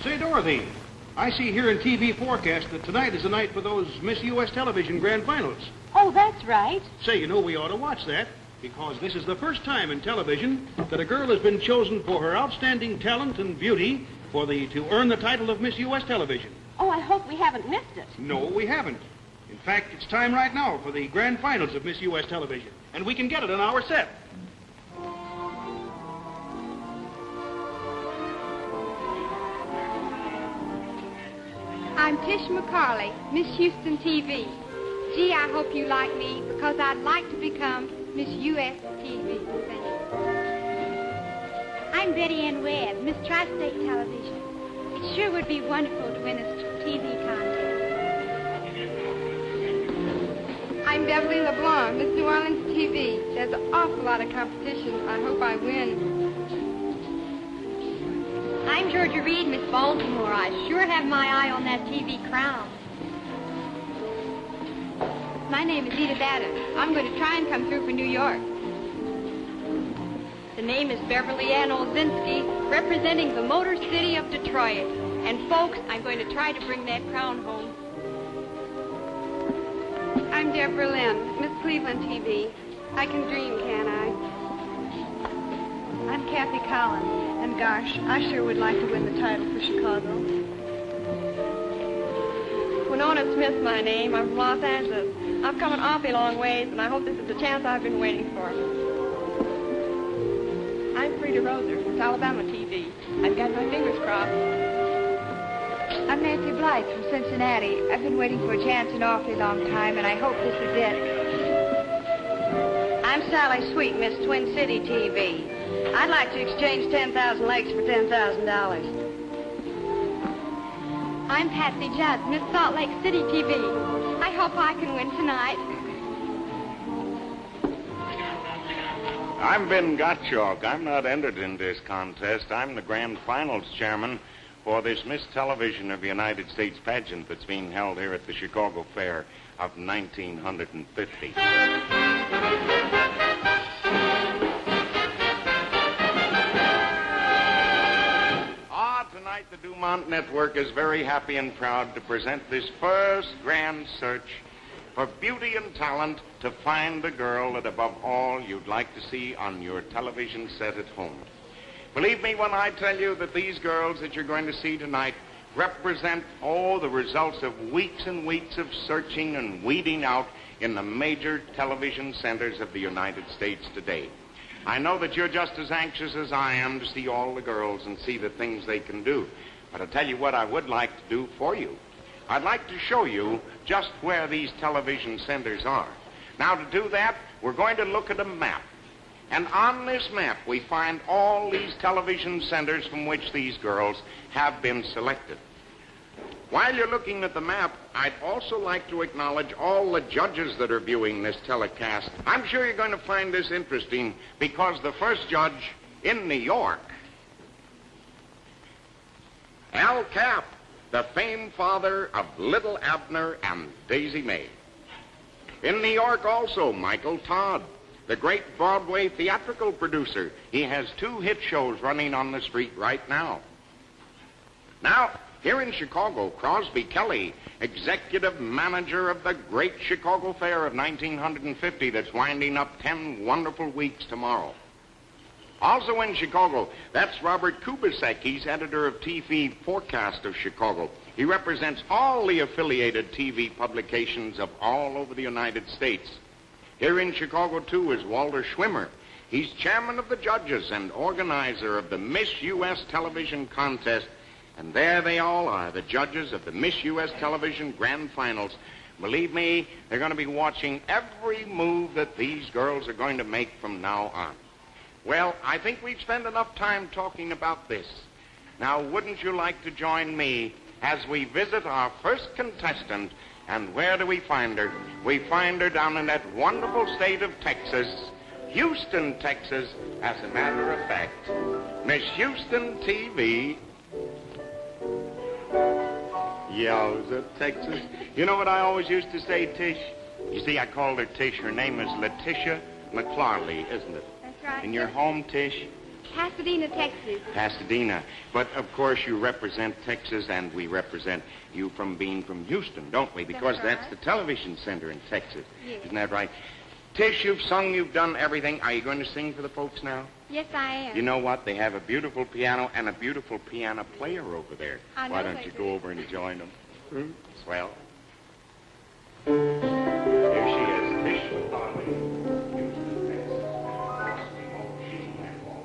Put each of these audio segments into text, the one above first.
Say, Dorothy, I see here in TV forecast that tonight is the night for those Miss U.S. television grand finals. Oh, that's right. Say, you know, we ought to watch that, because this is the first time in television that a girl has been chosen for her outstanding talent and beauty to earn the title of Miss U.S. television. Oh, I hope we haven't missed it. No, we haven't. In fact, it's time right now for the grand finals of Miss U.S. television, and we can get it on our set. I'm Tish McCarley, Miss Houston TV. Gee, I hope you like me, because I'd like to become Miss U.S. TV. Thank you. I'm Betty Ann Webb, Miss Tri-State Television. It sure would be wonderful to win this TV contest. I'm Beverly LeBlanc, Miss New Orleans TV. There's an awful lot of competition. I hope I win. I'm Georgia Reed, Miss Baltimore. I sure have my eye on that TV crown. My name is Edith Adams. I'm going to try and come through for New York. The name is Beverly Ann Olzinski, representing the Motor City of Detroit. And folks, I'm going to try to bring that crown home. I'm Deborah Lynn, Miss Cleveland TV. I can dream, can't I? I'm Kathy Collins, and gosh, I sure would like to win the title for Chicago. Winona Smith's my name. I'm from Los Angeles. I've come an awfully long ways, and I hope this is the chance I've been waiting for. I'm Frida Roser, Miss Alabama TV. I've got my fingers crossed. I'm Nancy Blythe from Cincinnati. I've been waiting for a chance an awfully long time, and I hope this is it. I'm Sally Sweet, Miss Twin City TV. I'd like to exchange 10,000 legs for $10,000. I'm Patsy Judd, Miss Salt Lake City TV. I hope I can win tonight. I'm Ben Gottschalk. I'm not entered in this contest. I'm the grand finals chairman for this Miss Television of the United States pageant that's being held here at the Chicago Fair of 1950. Tonight, the Dumont Network is very happy and proud to present this first grand search for beauty and talent to find the girl that, above all, you'd like to see on your television set at home. Believe me when I tell you that these girls that you're going to see tonight represent, the results of weeks and weeks of searching and weeding out in the major television centers of the United States today. I know that you're just as anxious as I am to see all the girls and see the things they can do. But I'll tell you what I would like to do for you. I'd like to show you just where these television centers are. Now, to do that, we're going to look at a map. And on this map, we find all these television centers from which these girls have been selected. While you're looking at the map, I'd also like to acknowledge all the judges that are viewing this telecast. I'm sure you're going to find this interesting because the first judge in New York, Al Capp, the famed father of Little Abner and Daisy May. In New York also, Michael Todd, the great Broadway theatrical producer. He has 2 hit shows running on the street right now. Now, here in Chicago, Crosby Kelly, executive manager of the great Chicago Fair of 1950 that's winding up 10 wonderful weeks tomorrow. Also in Chicago, that's Robert Kubasek. He's editor of TV Forecast of Chicago. He represents all the affiliated TV publications of all over the United States. Here in Chicago, too, is Walter Schwimmer. He's chairman of the judges and organizer of the Miss U.S. television contest. And there they all are, the judges of the Miss U.S. television grand finals. Believe me, they're going to be watching every move that these girls are going to make from now on. Well, I think we've spent enough time talking about this. Now, wouldn't you like to join me as we visit our first contestant? And where do we find her? We find her down in that wonderful state of Texas, Houston, Texas, as a matter of fact. Miss Houston TV. Yowza, Texas. You know what I always used to say, Tish? You see, I called her Tish. Her name is Letitia McClarley, isn't it? That's right. In your home, Tish? Pasadena, Texas. Pasadena. But, of course, you represent Texas, and we represent you from being from Houston, don't we? Because that's the television center in Texas. Yes. Isn't that right? Tish, you've sung, you've done everything. Are you going to sing for the folks now? Yes, I am. You know what? They have a beautiful piano and a beautiful piano player over there. I know Why don't they you do. go over and join them? Swell. Here she is, Tish Darling.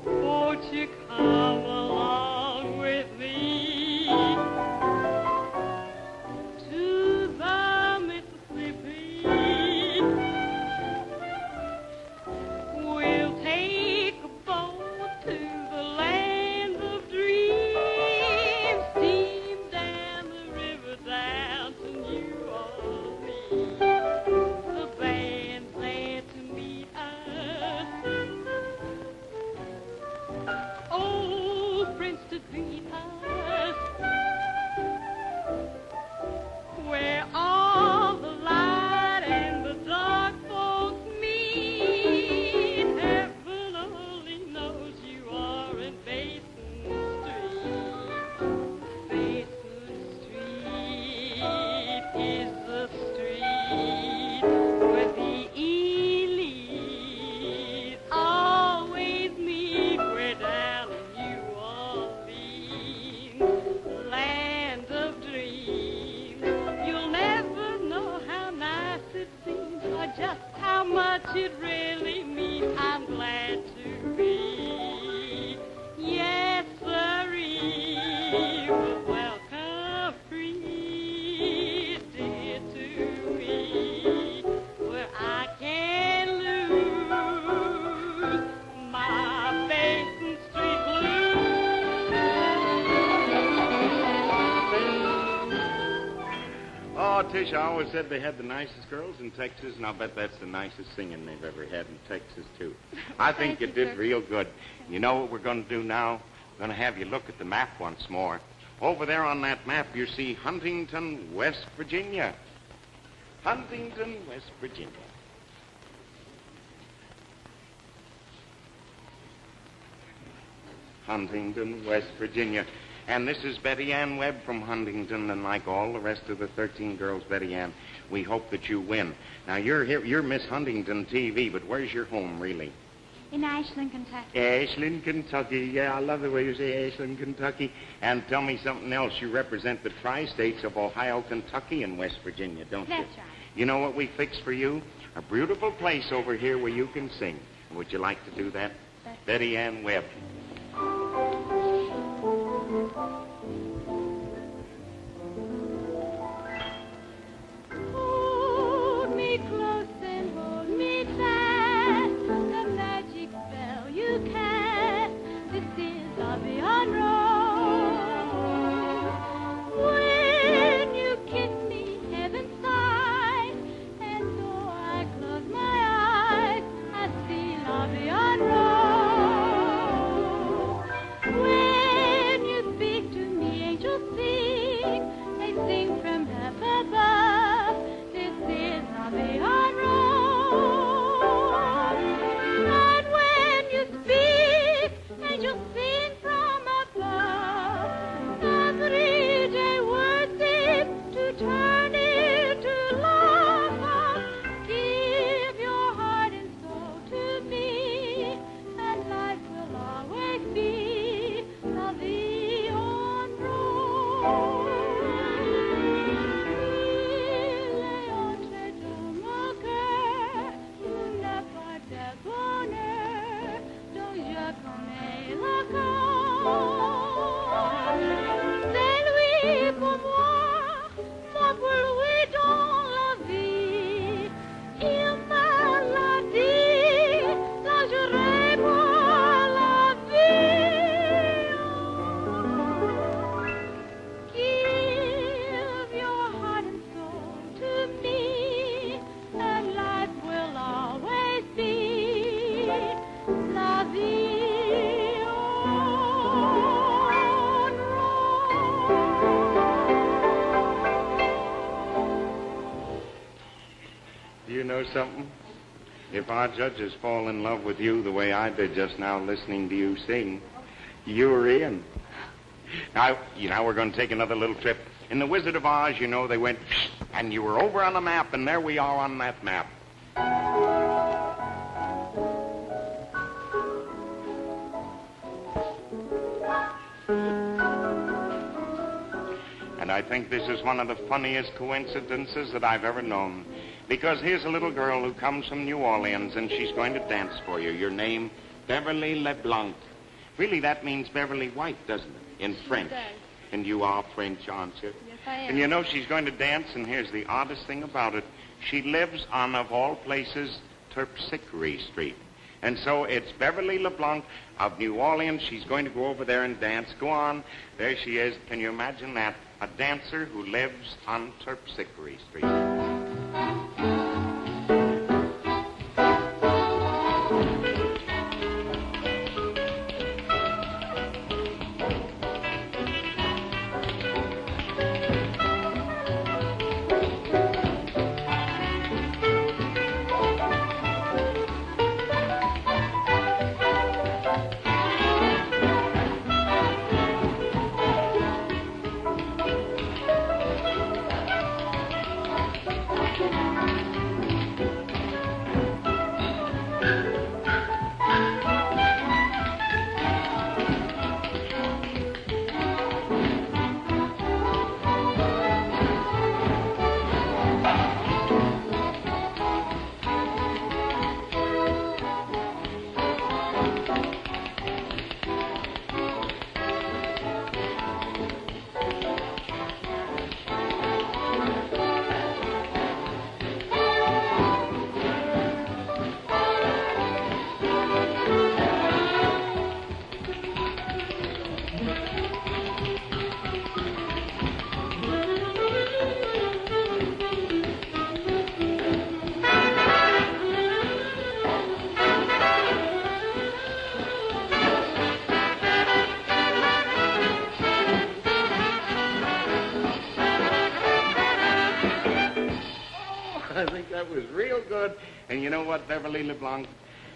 Won't you come along with me to the Mississippi? We'll take a boat to the land of dreams, steam down the river down to New Orleans. The band's there to meet us. Old Prince to greet us, where all the light and the dark folks meet. Heaven only knows you are in Basin Street. Basin Street is the street where the elite always meet. We're down in New Orleans, land of dreams. You'll never know how nice it seems or just how much it really means. I'm glad to be, yes, sirree, with welcome free, dear to me, where I can lose my Basin Street blues. Oh, Tish, I always said they had the nicest girls in Texas, and I'll bet that's the nicest singing they've ever had in Texas, too. I think Thank you you, did sir. real good. You know what we're going to do now? We're going to have you look at the map once more. Over there on that map, you see Huntington, West Virginia. Huntington, West Virginia. Huntington, West Virginia. And this is Betty Ann Webb from Huntington, and like all the rest of the 13 girls, Betty Ann, we hope that you win. Now, you're here, you're Miss Huntington TV, but where's your home, really? In Ashland, Kentucky. Ashland, Kentucky. Yeah, I love the way you say Ashland, Kentucky. And tell me something else. You represent the tri-states of Ohio, Kentucky, and West Virginia, don't you? That's right. You know what we fixed for you? A beautiful place over here where you can sing. Would you like to do that? Betty Ann Webb. Hold me close and hold me fast. The magic spell you cast. This is our beyond road. When you kiss me, heaven sighs. And though I close my eyes, I see our beyond road. When you speak to me, angels sing. They sing from up above. This is our beyond road. And when you speak, angels sing from above. Everyday words seem to turn into love. Give your heart and soul to me, and life will always be the beyond road. Il est entré dans mon cœur une part de bonheur dont je connais le cause. C'est lui pour moi pour lui dans la vie. Il m'a l'a dit, là je réponds la vie. Give your heart and soul to me, and life will always be la vie on road. Do you know something? If our judges fall in love with you the way I did just now listening to you sing, you're in. Now, we're going to take another little trip. In The Wizard of Oz, they went, and you were over on the map, and there we are on that map. And I think this is one of the funniest coincidences that I've ever known. Because here's a little girl who comes from New Orleans, and she's going to dance for you. Your name, Beverly LeBlanc. Really, that means Beverly White, doesn't it, in French? It does. And you are French, aren't you? Yes, I am. And she's going to dance, and here's the oddest thing about it. She lives on, of all places, Terpsichore Street. And so it's Beverly LeBlanc of New Orleans. She's going to go over there and dance. Go on. There she is. Can you imagine that? A dancer who lives on Terpsichore Street. I think that was real good. And you know what, Beverly LeBlanc?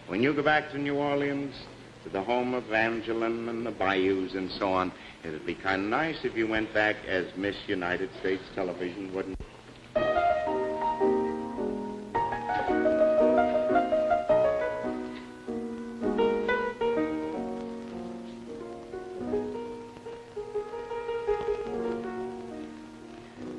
When you go back to New Orleans, to the home of Evangeline and the Bayous and so on, it'd be kind of nice if you went back as Miss United States Television, wouldn't it?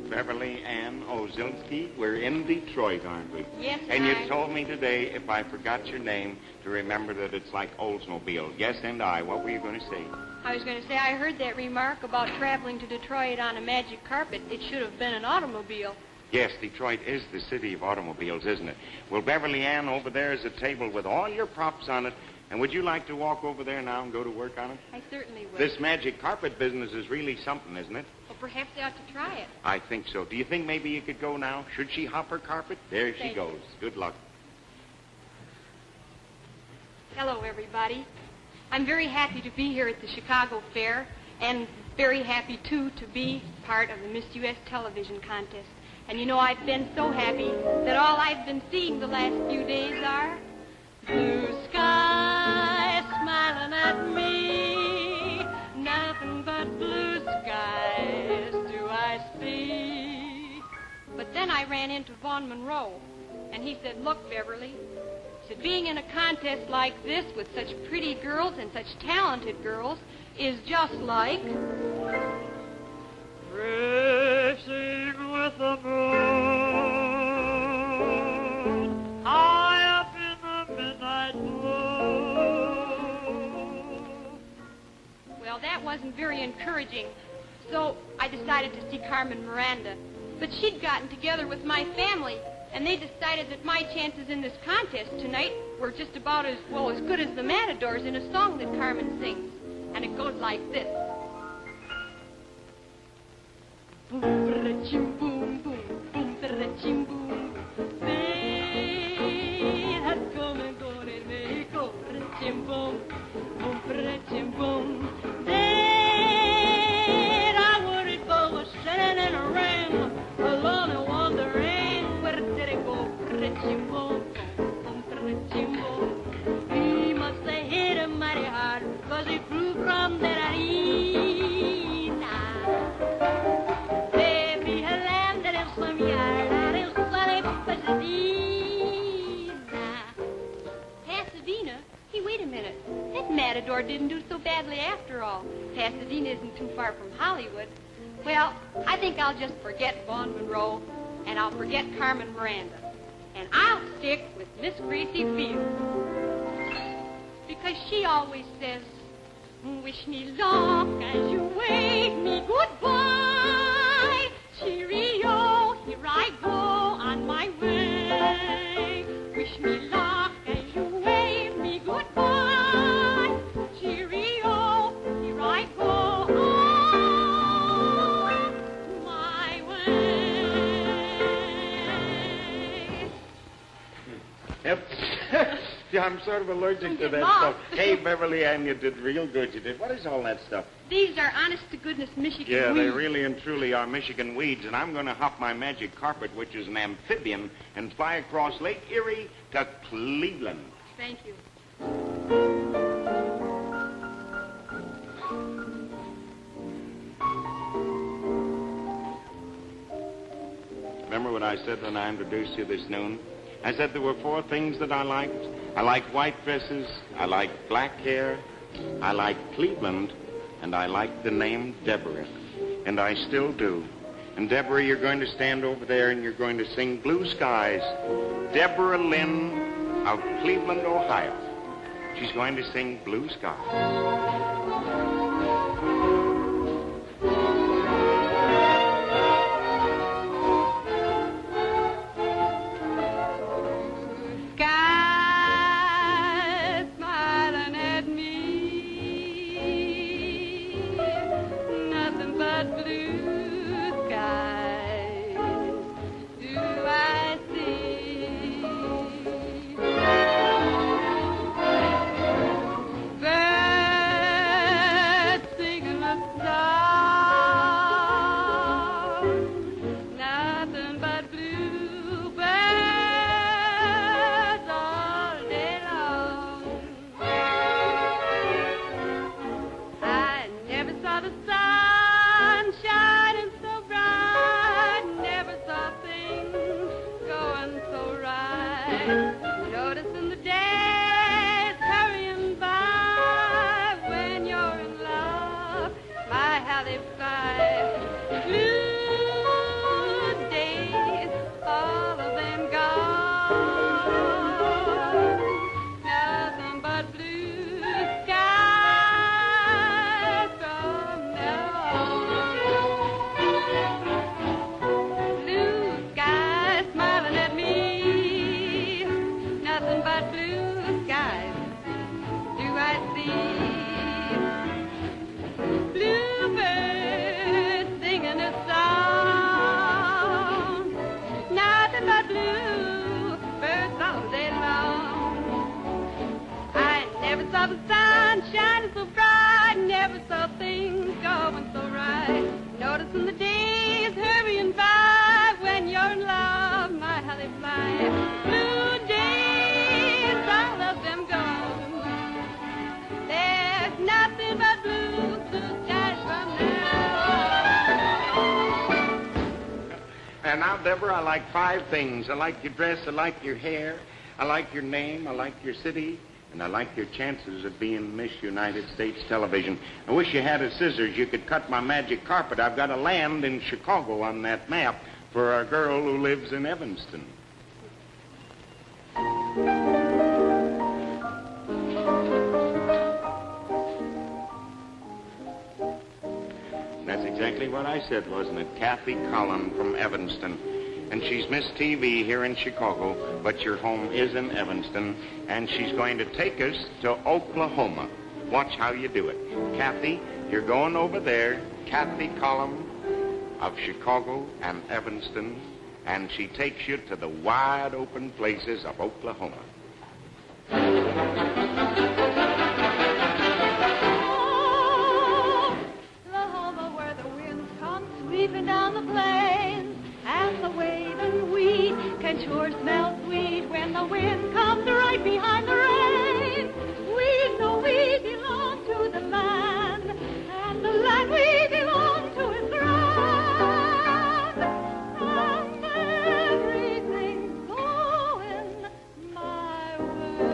Beverly Ann Ozilsky, we're in Detroit, aren't we? Yes, And you I. told me today, if I forgot your name, to remember that it's like Oldsmobile. Yes, and I. What were you going to say? I was going to say, I heard that remark about traveling to Detroit on a magic carpet. It should have been an automobile. Yes, Detroit is the city of automobiles, isn't it? Well, Beverly Ann, over there is a table with all your props on it. And would you like to walk over there now and go to work on it? I certainly would. This magic carpet business is really something, isn't it? Well, perhaps they ought to try it. I think so. Do you think maybe you could go now? Should she hop her carpet? There she Thank you. goes. Good luck. Hello, everybody. I'm very happy to be here at the Chicago Fair, and very happy, too, to be part of the Miss U.S. television contest. And you know, I've been so happy that all I've been seeing the last few days are blue skies smiling at me, nothing but blue skies do I see. But then I ran into Vaughn Monroe, and he said, "Look, Beverly," he said, "being in a contest like this with such pretty girls and such talented girls is just like racing with the moon high up in the midnight blue." Well, that wasn't very encouraging, so I decided to see Carmen Miranda. But she'd gotten together with my family, and they decided that my chances in this contest tonight were just about as good as the Matadors in a song that Carmen sings. And it goes like this. Boom, ba-da-chim, boom, boom, boom, ba-da-chim, boom. They had come and gone in Mexico, ba-da-chim, boom, boom, ba-da-chim, boom. Then I worried for was shining in the rain, alone and wandering. Where did it go? Ba-da-chim, boom, boom, ba-da-chim. so badly after all. Pasadena isn't too far from Hollywood. Well, I think I'll just forget Vaughn Monroe, and I'll forget Carmen Miranda. And I'll stick with Miss Gracie Fields. Because she always says, wish me luck as you wave me goodbye. Cheerio, here I go on my way. Wish me luck as you wave me goodbye. Cheerio, here I go on my way. Yep. Yeah, I'm sort of allergic to that stuff. Hey, Beverly Ann, you did real good. You did. What is all that stuff? These are honest-to-goodness Michigan Yeah, weeds. they really and truly are Michigan weeds, and I'm going to hop my magic carpet, which is an amphibian, and fly across Lake Erie to Cleveland. Thank you. Remember what I said when I introduced you this noon? I said there were 4 things that I liked. I liked white dresses, I liked black hair, I liked Cleveland, and I liked the name Deborah. And I still do. And Deborah, you're going to stand over there and you're going to sing Blue Skies. Deborah Lynn of Cleveland, Ohio. She's going to sing Blue Skies. And now, Deborah, I like 5 things. I like your dress, I like your hair, I like your name, I like your city, and I like your chances of being Miss United States Television. I wish you had a scissors. You could cut my magic carpet. I've got a land in Chicago on that map for a girl who lives in Evanston. That's exactly what I said, wasn't it? Kathy Collin from Evanston. And she's Miss TV here in Chicago, but your home is in Evanston, and she's going to take us to Oklahoma. Watch how you do it. Kathy, you're going over there. Kathy Collin of Chicago and Evanston, and she takes you to the wide open places of Oklahoma. Oklahoma, where the winds come sweeping down the plains, and the waving wheat can sure smell sweet when the wind comes right behind the rain. We know we belong to the land, and the land we belong to is grand, and everything's going my way.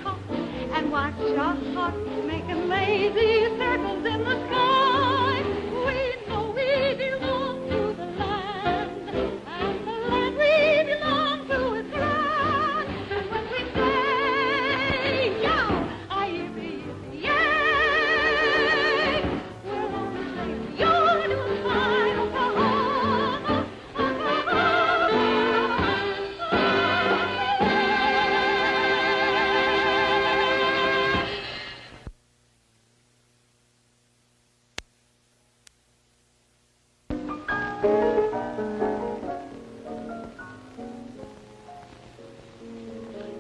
top and watch our hearts making lazy circles in the sky. We know we belong to the land, and the land we belong to is grand. And when we say, yow, yippee, yippee, yay, we're only saying, you're doing fine, Oklahoma, Oklahoma.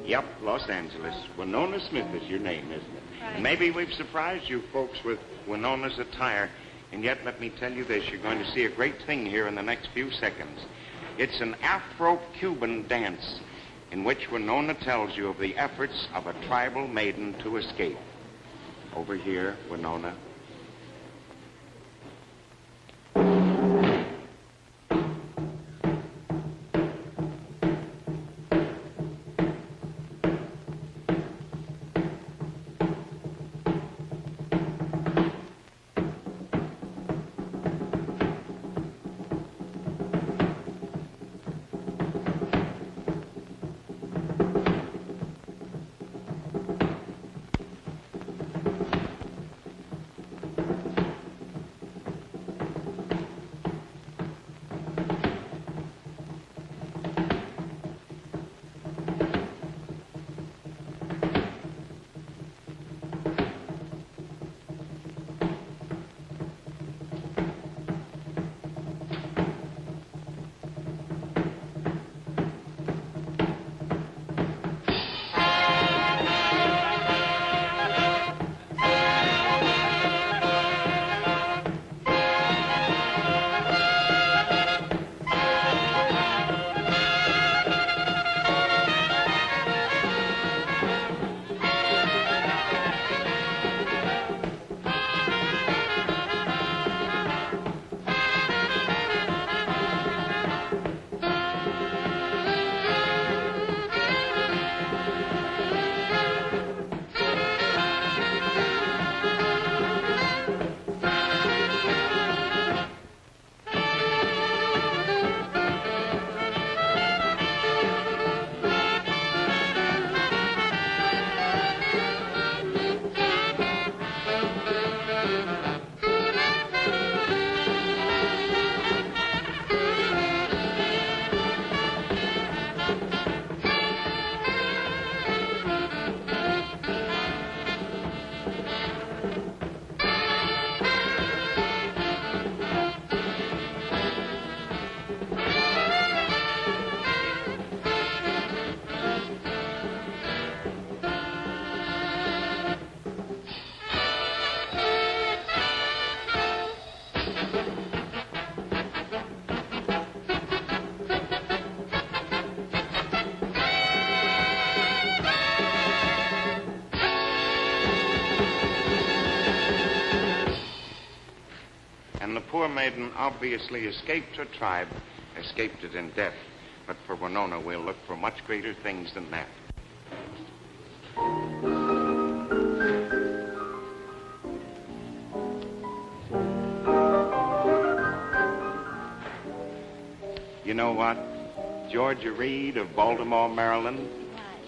Yep, Los Angeles. Winona Smith is your name, isn't it? Right. Maybe we've surprised you folks with Winona's attire, and yet let me tell you this, you're going to see a great thing here in the next few seconds. It's an Afro-Cuban dance in which Winona tells you of the efforts of a tribal maiden to escape. Over here, Winona. Poor maiden obviously escaped her tribe, escaped it in death. But for Winona, we'll look for much greater things than that. You know what? Georgia Reed of Baltimore, Maryland,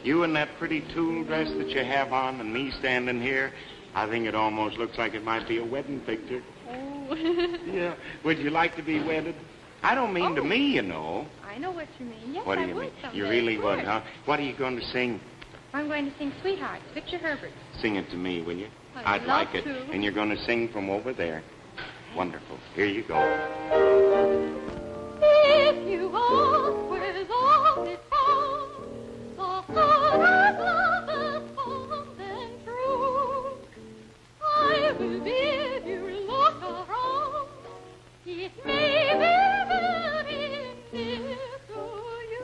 you in that pretty tulle dress that you have on and me standing here, I think it almost looks like it might be a wedding picture. Oh. Yeah. Would you like to be wedded? I don't mean to me, you know. I know what you mean. Yes, What do I you would mean? someday, You really of would, course. huh? What are you going to sing? I'm going to sing Sweethearts, Victor Herbert. Sing it to me, will you? I'd I'd love like it. to. And you're going to sing from over there. Wonderful. Here you go. If you ask where's all it found, the heart of love is fond and true. I will bid you look around. It may be very near to you.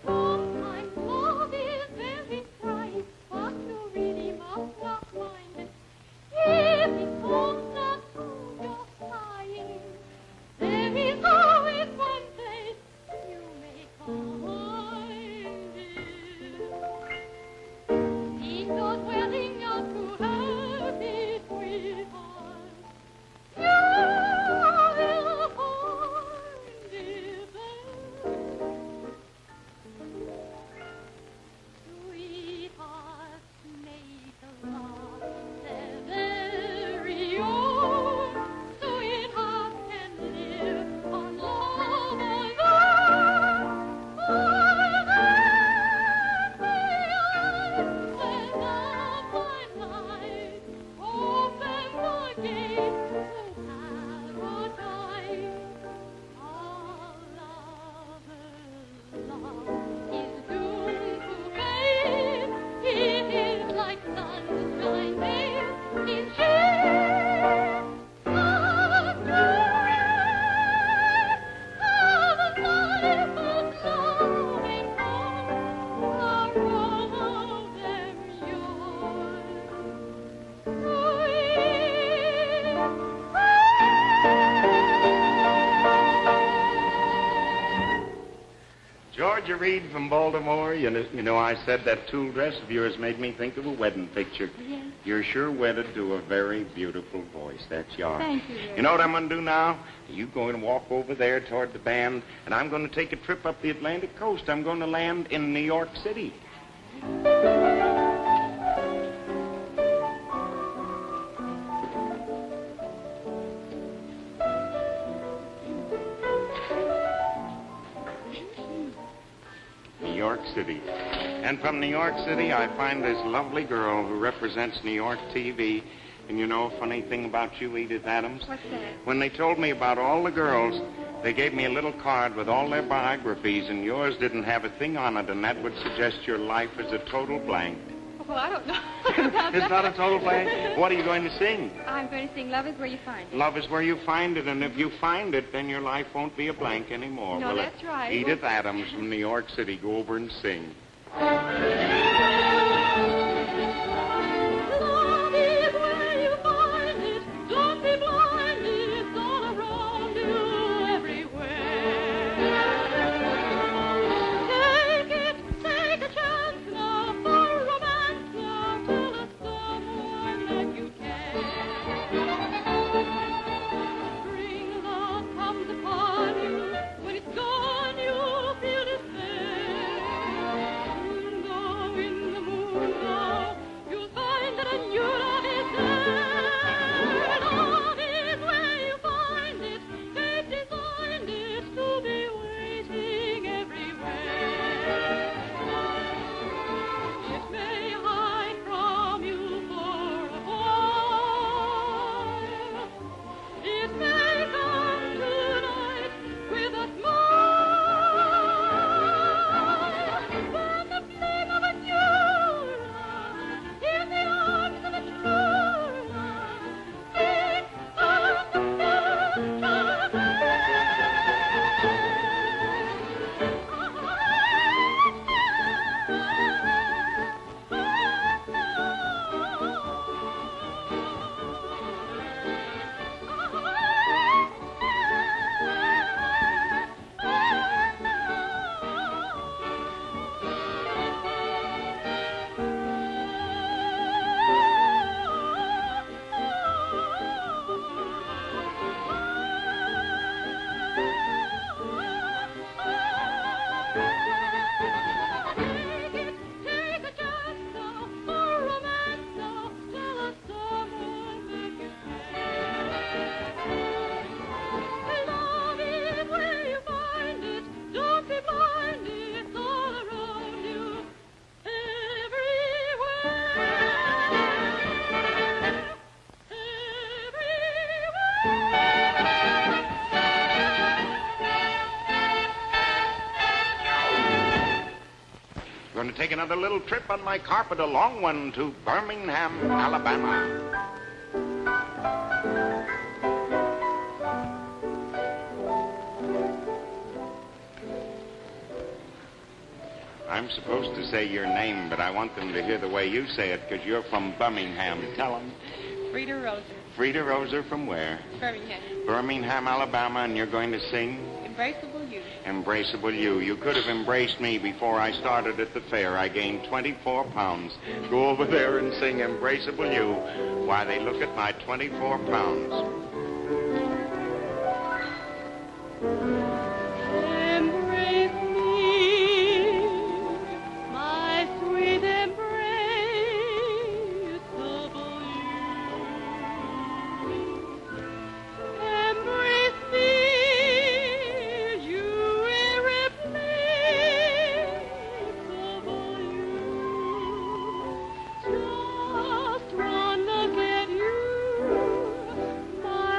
Sometimes love is very bright, but you really must not mind it. If it comes not to your sighing, there is always one thing. Reed from Baltimore. You know, I said that tulle dress of yours made me think of a wedding picture. Yes. You're sure wedded to a very beautiful voice. That's you are. Thank you. You know what I'm going to do now? You're going to walk over there toward the band, and I'm going to take a trip up the Atlantic coast. I'm going to land in New York City. New York City. And from New York City, I find this lovely girl who represents New York TV. And you know a funny thing about you, Edith Adams? What's that? When they told me about all the girls, they gave me a little card with all their biographies, and yours didn't have a thing on it, and that would suggest your life is a total blank. Well, I don't know. It's not a total blank? What are you going to sing? I'm going to sing Love Is Where You Find It. Love is where you find it, and if you find it, then your life won't be a blank anymore. No, will that's it? right. Edith Adams from New York City. Go over and sing. Love is where you find it. Don't be blind, it's all around you everywhere. Take a chance now for romance now. Tell us someone that you can. Spring love comes upon you. When it's gone, you'll feel despair. In the moon now, you'll find that a new love is there. Love is where you find it. Fate designed it to be waiting everywhere. It may hide from you for a while. It may come tonight with a smile. When the flame of a new love in the arms of a true love speaks of the Take a chance now for romance now. Tell us someone that you can. Love is where you find it. Don't be blind, it's all around you Going to take another little trip on my carpet, a long one, to Birmingham, Alabama. I'm supposed to say your name, but I want them to hear the way you say it, because you're from Birmingham. Tell them. Frida Roser, Frida Roser from where? Birmingham. Birmingham, Alabama, and you're going to sing? Embraceable You. Embraceable You. You could have embraced me before I started at the fair. I gained 24 pounds. Go over there and sing Embraceable You while they look at my 24 pounds. Embrace me, my sweet embraceable you. Embrace me, you irreplaceable you. Just one look at you, my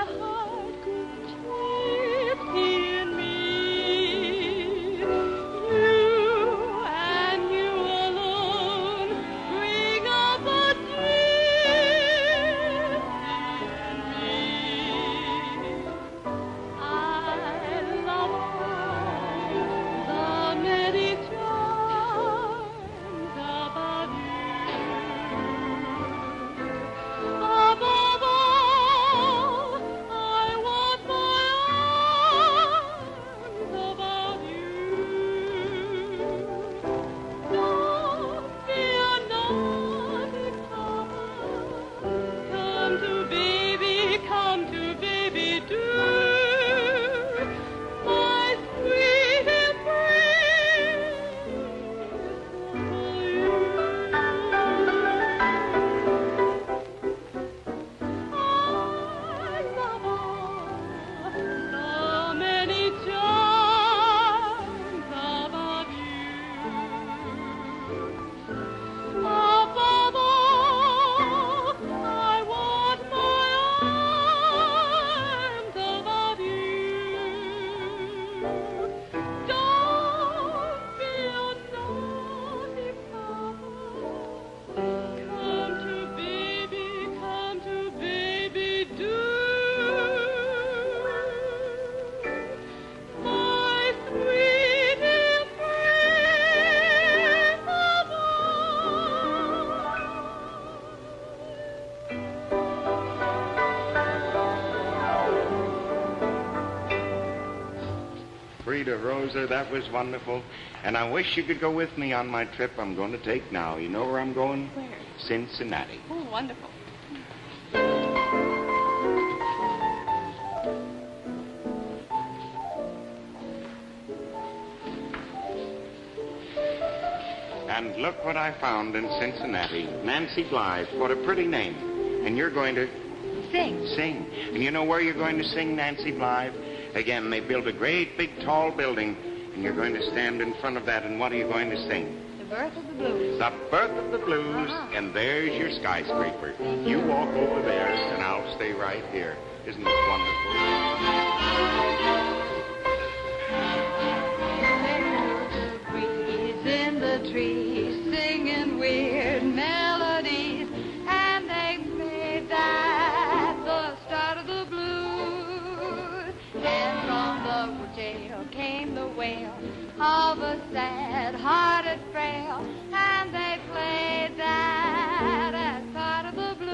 Rita Rosa. That was wonderful. And I wish you could go with me on my trip I'm going to take now. You know where I'm going? Where? Cincinnati. Oh, wonderful. And look what I found in Cincinnati. Nancy Blythe. What a pretty name. And you're going to... Sing. Sing. And you know where you're going to sing, Nancy Blythe? Again, they built a great big tall building, and you're going to stand in front of that, and what are you going to sing? The Birth of the Blues. The Birth of the Blues, and there's your skyscraper. You walk over there, and I'll stay right here. Isn't it wonderful? Breeze in the trees, singing weird melodies, and they made that the start of the blues. And from the jail came the wail of a sad-hearted frail, and they played that as part of the blues.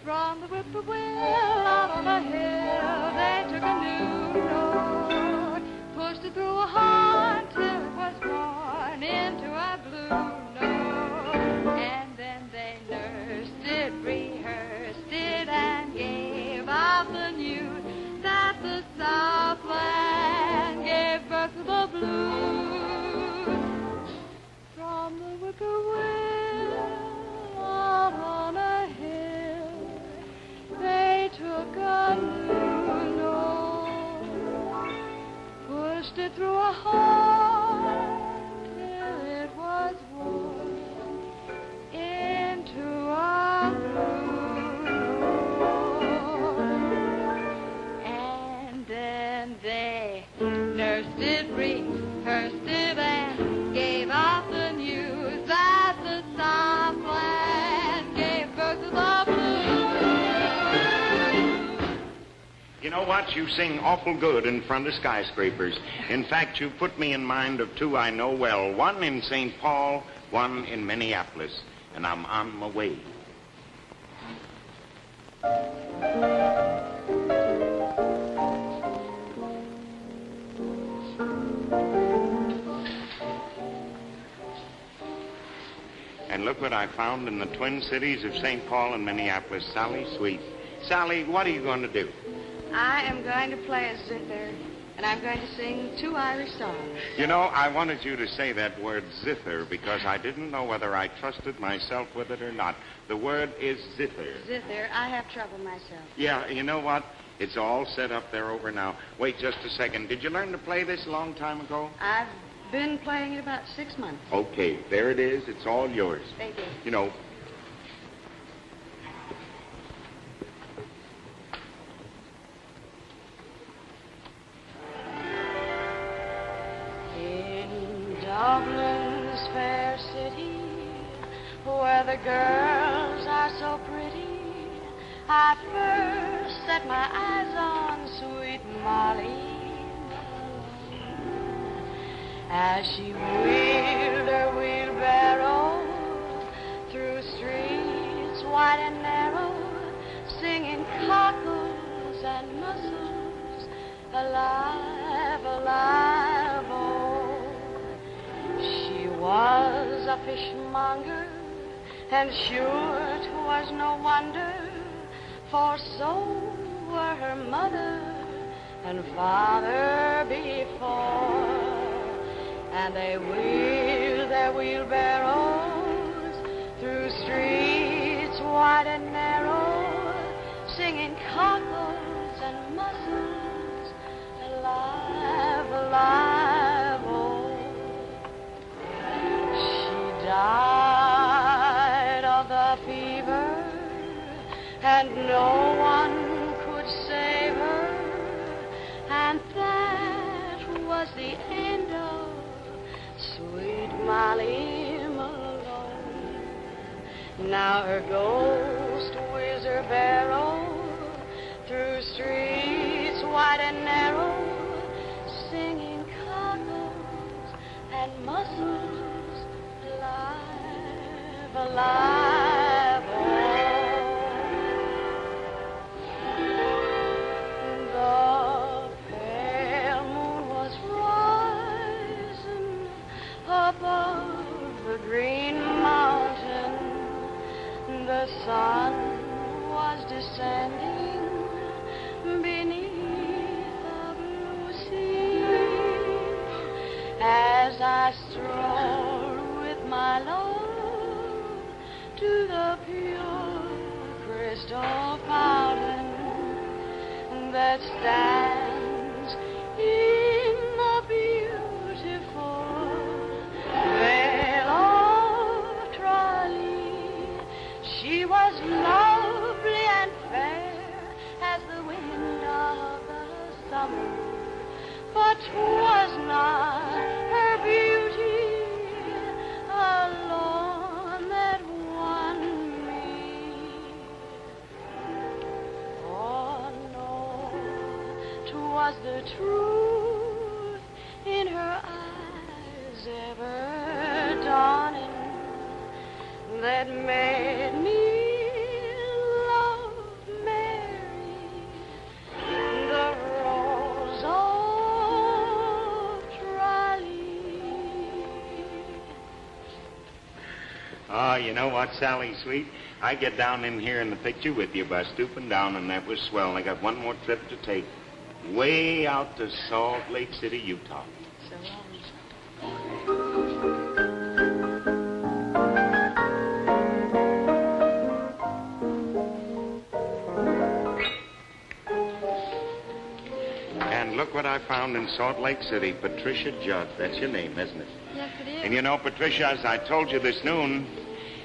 From the whippoorwill out on a hill, they took a new road, pushed it through a horn till it was born into a blue note. And then they nursed it, rehearsed it, and gave out the news that the Southland gave birth to the blues. From the whippoorwill out on a hill, they took a new note, pushed it through a horn till it was worn into a blue note. And then they nursed it, rehearsed it, and gave out the news that the Southland gave birth to the blues. You know what? You sing awful good in front of skyscrapers. In fact, you put me in mind of two I know well. One in St. Paul, one in Minneapolis. And I'm on my way. And look what I found in the twin cities of St. Paul and Minneapolis. Sally Sweet. Sally, what are you going to do? I am going to play a zither, and I'm going to sing 2 Irish songs. You know, I wanted you to say that word zither because I didn't know whether I trusted myself with it or not. The word is zither. Zither, I have trouble myself. Yeah, you know what? It's all set up there over now. Wait just a second. Did you learn to play this a long time ago? I've been playing it about 6 months. Okay, there it is. It's all yours. Thank you. You know, In Dublin's fair city, where the girls are so pretty, I first set my eyes on sweet Molly. As she wheeled her wheelbarrow through streets wide and narrow, singing cockles and mussels, alive, alive, oh. She was a fishmonger, and sure 'twas no wonder, for so were her mother and father before. And they wheeled their wheelbarrows through streets wide and narrow, singing cockles and mussels, alive, alive, oh. She died of the fever, and no one could save her, and that was the end of sweet Molly Malone. Now her ghost wheels her barrow through streets wide and narrow, singing cockles and mussels, alive, alive, oh. The the sun was descending beneath the blue sea, as I strolled with my love to the pure crystal fountain that stands in the beautiful vale of Tralee. She was lovely and fair as the wind of the summer, but 'twas not her beauty alone that won me. Oh no, 'twas the truth in her eyes ever dawning that made me love Mary, the Rose of Tralee. Oh, you know what, Sally, sweet? I get down in here in the picture with you by stooping down, and that was swell. And I got one more trip to take, way out to Salt Lake City, Utah. So long. And look what I found in Salt Lake City. Patricia Judd. That's your name, isn't it? Yes, it is. And you know, Patricia, as I told you this noon,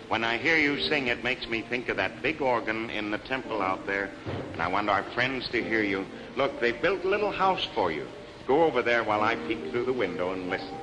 when I hear you sing, it makes me think of that big organ in the temple out there. And I want our friends to hear you. Look, they built a little house for you. Go over there while I peek through the window and listen.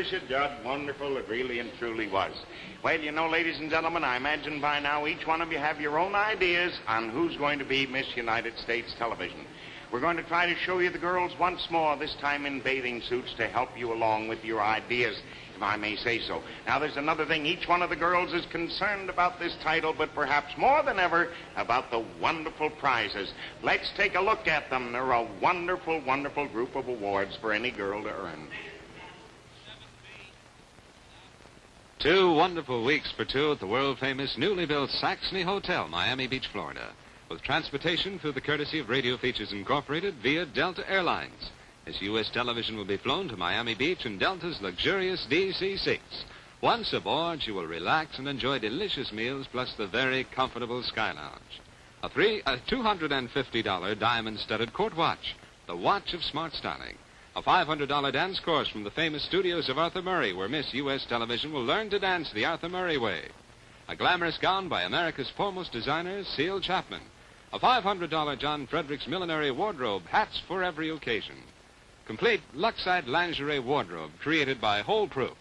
Patricia Judd, wonderful, it really and truly was. Well, you know, ladies and gentlemen, I imagine by now each one of you have your own ideas on who's going to be Miss United States Television. We're going to try to show you the girls once more, this time in bathing suits, to help you along with your ideas, if I may say so. Now, there's another thing. Each one of the girls is concerned about this title, but perhaps more than ever, about the wonderful prizes. Let's take a look at them. They're a wonderful, wonderful group of awards for any girl to earn. 2 wonderful weeks for two at the world-famous newly built Saxony Hotel, Miami Beach, Florida, with transportation through the courtesy of Radio Features Incorporated via Delta Airlines. Miss U.S. Television will be flown to Miami Beach in Delta's luxurious DC-6. Once aboard, you will relax and enjoy delicious meals plus the very comfortable Sky Lounge. A $250 diamond-studded court watch, the watch of smart styling. A $500 dance course from the famous studios of Arthur Murray, where Miss U.S. Television will learn to dance the Arthur Murray way. A glamorous gown by America's foremost designer, Seal Chapman. A $500 John Fredericks millinery wardrobe, hats for every occasion. Complete Luxide lingerie wardrobe created by Hole Proof.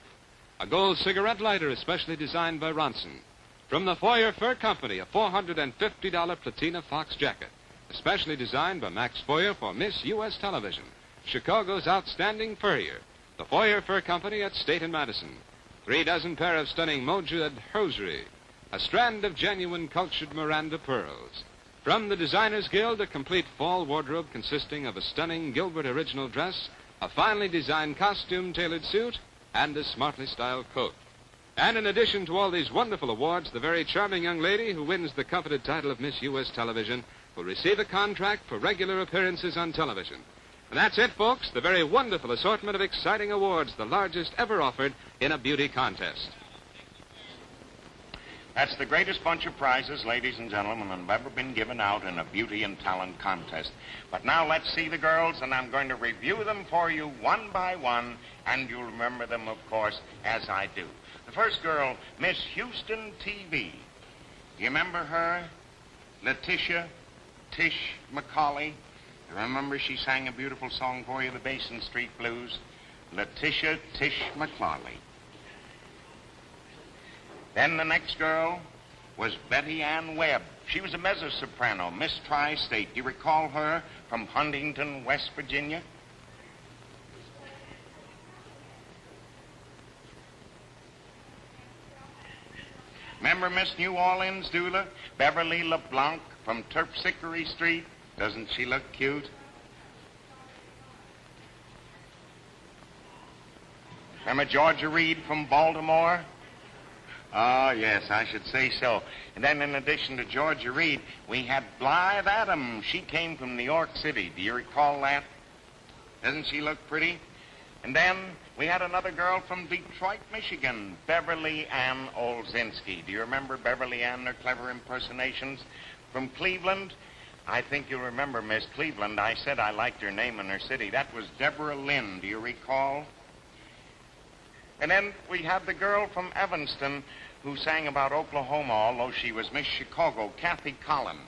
A gold cigarette lighter especially designed by Ronson. From the Foyer Fur Company, a $450 Platina Fox jacket, especially designed by Max Foyer for Miss U.S. Television. Chicago's outstanding furrier, the Foyer Fur Company at State and Madison. 3 dozen pair of stunning Mojad hosiery. A strand of genuine cultured Miranda pearls. From the Designers Guild, a complete fall wardrobe consisting of a stunning Gilbert original dress, a finely designed costume-tailored suit, and a smartly styled coat. And in addition to all these wonderful awards, the very charming young lady who wins the coveted title of Miss U.S. Television will receive a contract for regular appearances on television. And that's it, folks, the very wonderful assortment of exciting awards, the largest ever offered in a beauty contest. That's the greatest bunch of prizes, ladies and gentlemen, that have ever been given out in a beauty and talent contest. But now let's see the girls, and I'm going to review them for you one by one, and you'll remember them, of course, as I do. The first girl, Miss Houston TV. You remember her? Letitia Tish McCauley. You remember she sang a beautiful song for you, the Basin Street Blues? Letitia Tish McCauley. Then the next girl was Betty Ann Webb. She was a mezzo-soprano, Miss Tri-State. Do you recall her from Huntington, West Virginia? Remember Miss New Orleans doula, Beverly LeBlanc from Terpsichore Street? Doesn't she look cute? Remember Georgia Reed from Baltimore? Oh, yes, I should say so. And then in addition to Georgia Reed, we had Blythe Adams. She came from New York City. Do you recall that? Doesn't she look pretty? And then we had another girl from Detroit, Michigan, Beverly Ann Olzinski. Do you remember Beverly Ann, her clever impersonations? From Cleveland, I think you'll remember Miss Cleveland. I said I liked her name and her city. That was Deborah Lynn. Do you recall? And then we had the girl from Evanston who sang about Oklahoma, although she was Miss Chicago, Kathy Collin.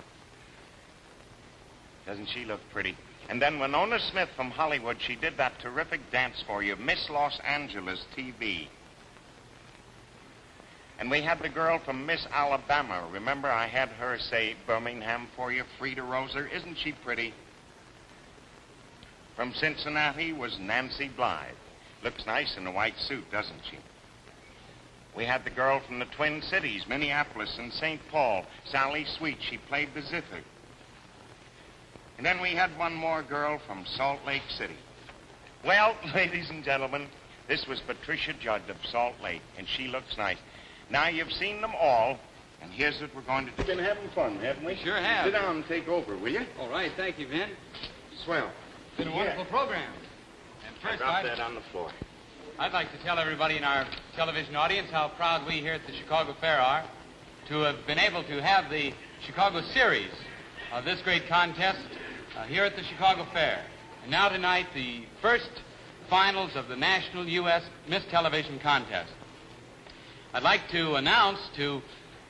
Doesn't she look pretty? And then Winona Smith from Hollywood, she did that terrific dance for you, Miss Los Angeles TV. And we had the girl from Miss Alabama. Remember, I had her say Birmingham for you, Frida Roser. Isn't she pretty? From Cincinnati was Nancy Blythe. Looks nice in a white suit, doesn't she? We had the girl from the Twin Cities, Minneapolis and St. Paul, Sally Sweet. She played the zither. And then we had one more girl from Salt Lake City. Well, ladies and gentlemen, this was Patricia Judd of Salt Lake, and she looks nice. Now, you've seen them all, and here's what we're going to do. We've been having fun, haven't we? Sure have. Sit down and take over, will you? All right, thank you, Vin. Swell. It's been a wonderful program. And first, Drop that on the floor. I'd like to tell everybody in our television audience how proud we here at the Chicago Fair are to have been able to have the Chicago series of this great contest here at the Chicago Fair. And now tonight, the first finals of the National U.S. Miss Television Contest. I'd like to announce to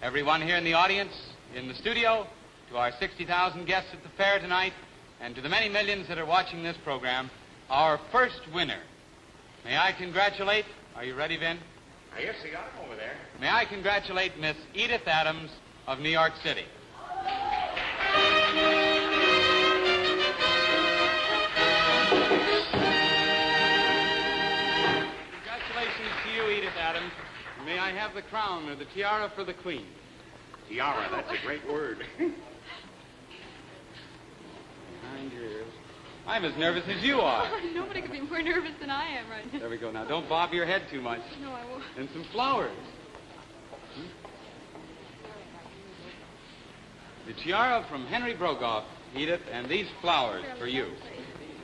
everyone here in the audience, in the studio, to our 60,000 guests at the fair tonight, and to the many millions that are watching this program, our first winner. May I congratulate Are you ready, Vin? Yes, I got him over there. May I congratulate Miss Edith Adams of New York City. Congratulations to you, Edith Adams. May I have the crown or the tiara for the Queen? Tiara, that's a great word. Behind your ears. I'm as nervous as you are. Oh, nobody could be more nervous than I am right now. There we go. Now, don't bob your head too much. No, I won't. And some flowers. The tiara from Henry Brogoff, Edith, and these flowers for you.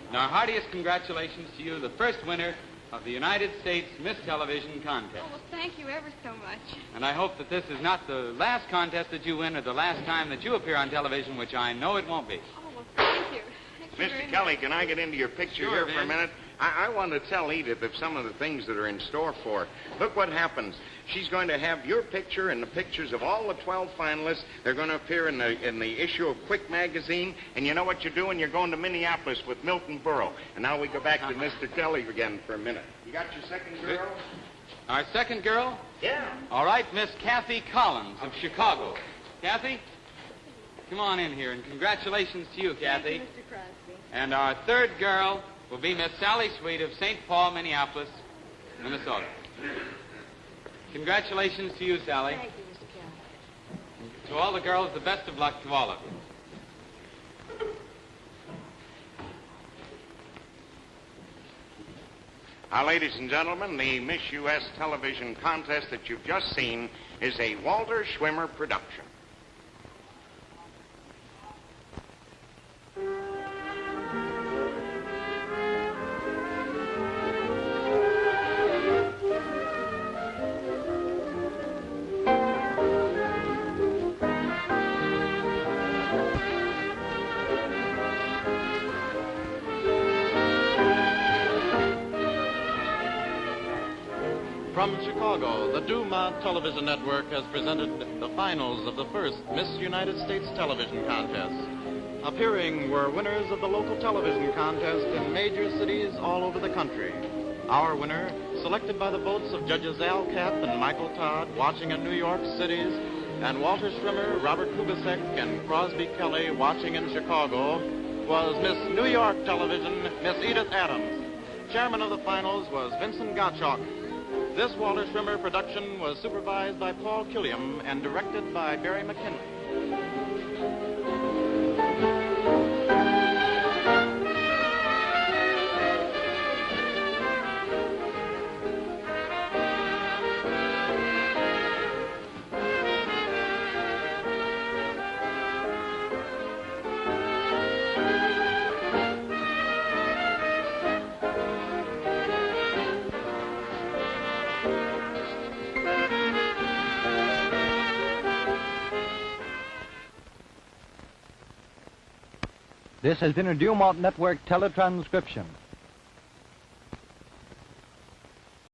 And our heartiest congratulations to you, the first winner of the United States Miss Television Contest. Oh, well, thank you ever so much. And I hope that this is not the last contest that you win or the last time that you appear on television, which I know it won't be. Oh, well, thank you. Thank you very Mr. Kelly, much. can I get into your picture Sure, here for a Vin. minute? I want to tell Edith of some of the things that are in store for her. Look what happens. She's going to have your picture and the pictures of all the 12 finalists. They're going to appear in the issue of Quick magazine. And you know what you're doing? You're going to Minneapolis with Milton Berle. And now we go back to Mr. Kelly again for a minute. You got your second girl? Our second girl? Yeah. All right, Miss Kathy Collins of Chicago. Kathy, come on in here, and congratulations to you, Kathy. Thank you, Mr. Crosby. And our third girl will be Miss Sally Sweet of St. Paul, Minneapolis, Minnesota. Congratulations to you, Sally. Thank you, Mr. Kelly. To all the girls, the best of luck to all of you. Now, ladies and gentlemen, the Miss U.S. television contest that you've just seen is a Walter Schwimmer production. From Chicago, the Duma Television Network has presented the finals of the first Miss United States Television Contest. Appearing were winners of the local television contest in major cities all over the country. Our winner, selected by the votes of Judges Al Capp and Michael Todd, watching in New York cities, and Walter Schwimmer, Robert Kubasek, and Crosby Kelly, watching in Chicago, was Miss New York Television, Miss Edith Adams. Chairman of the finals was Vincent Gottschalk. This Walter Schwimmer production was supervised by Paul Killiam and directed by Barry McKinley. This has been a Dumont Network teletranscription.